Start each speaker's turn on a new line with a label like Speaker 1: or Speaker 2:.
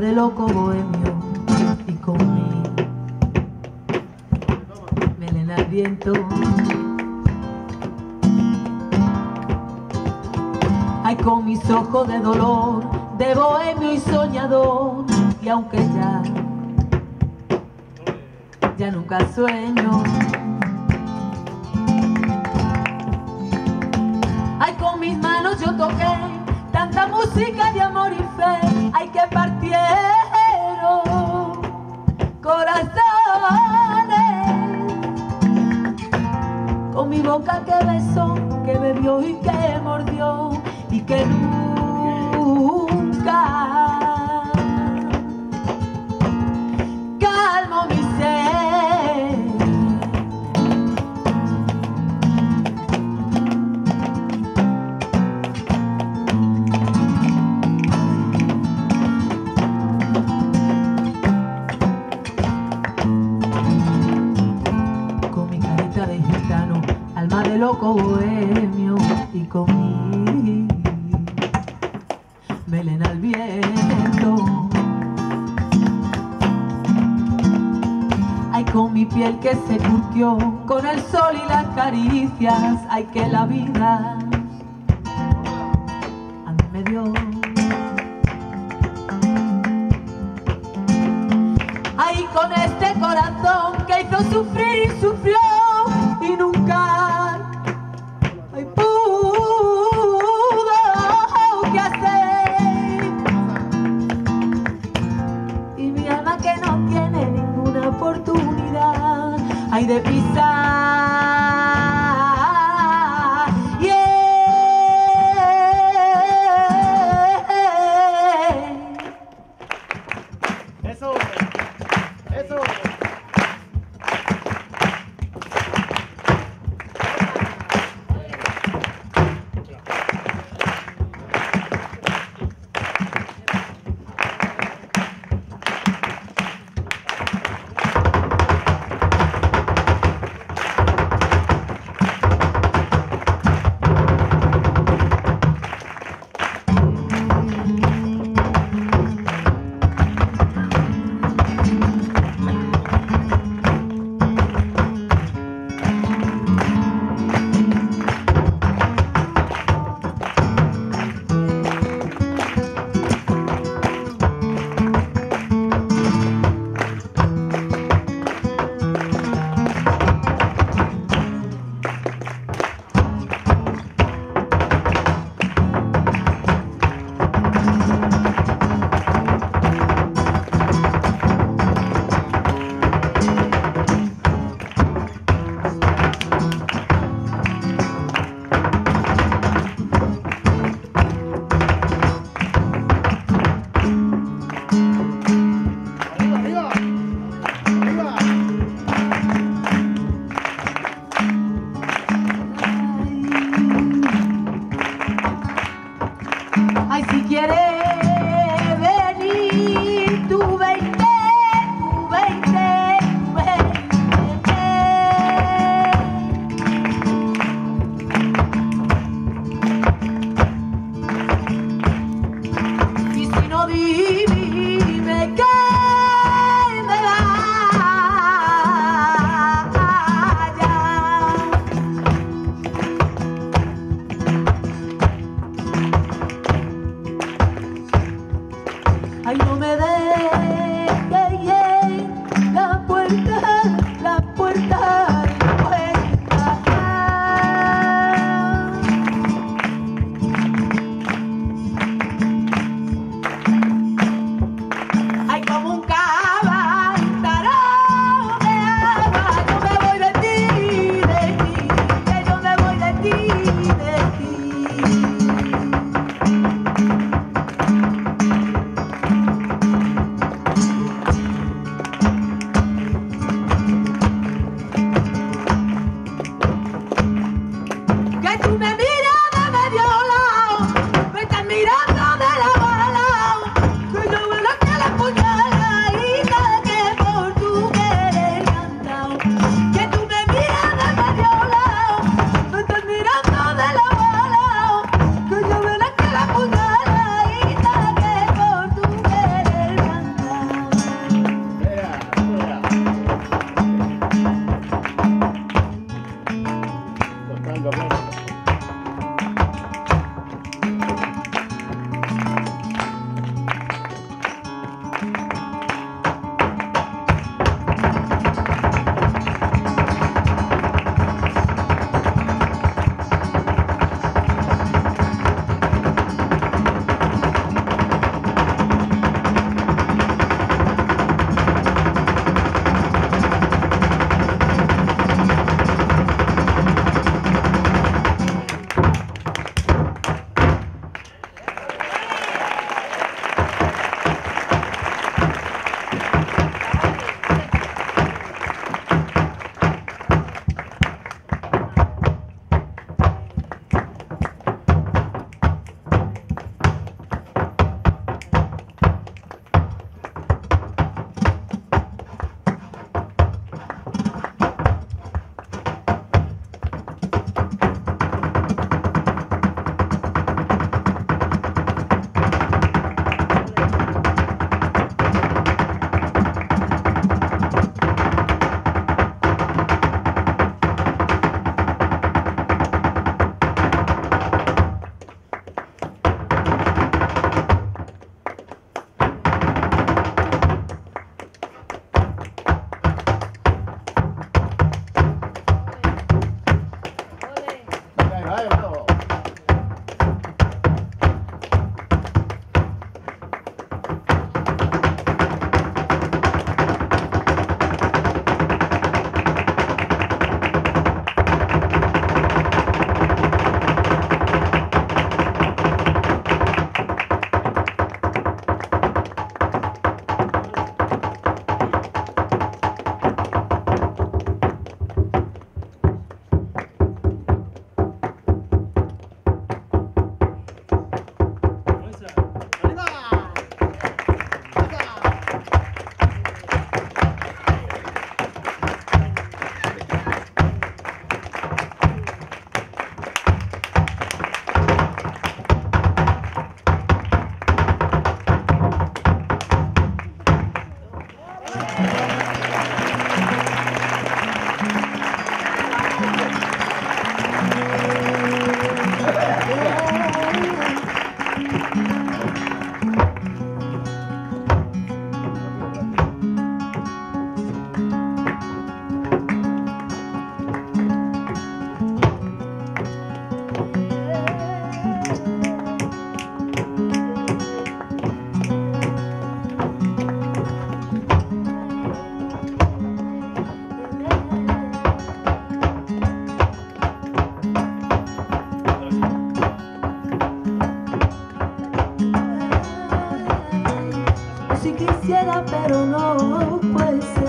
Speaker 1: de loco bohemio y con mi melena al viento. Ay, con mis ojos de dolor, de bohemio y soñador, y aunque ya nunca sueño. Ay, con mis manos yo toqué tanta música de amor y fe. Ay, que partieron corazones con mi boca que besó, que bebió y que mordió, y que nunca calmo mi ser. Con mi carita de gitano, alma de loco bohemio, y con mi melena al viento. Ay, con mi piel que se curtió con el sol y las caricias. Ay, que la vida a mí me dio. Ay, con este corazón que hizo sufrir y sufrió y nunca pudo que hacer. Y mi alma que no tiene ninguna oportunidad, hay de pisar.
Speaker 2: Eso, eso. Ay, si quieres venir, tú vente, tú vente, tú vente. Y si no, dime que me vaya. Ay, no me dejes la puerta, la puerta, la puerta. Ay, como un caballo de agua, yo me voy de ti, que yo me voy de ti, de ti.
Speaker 1: quisiera, pero no puede ser.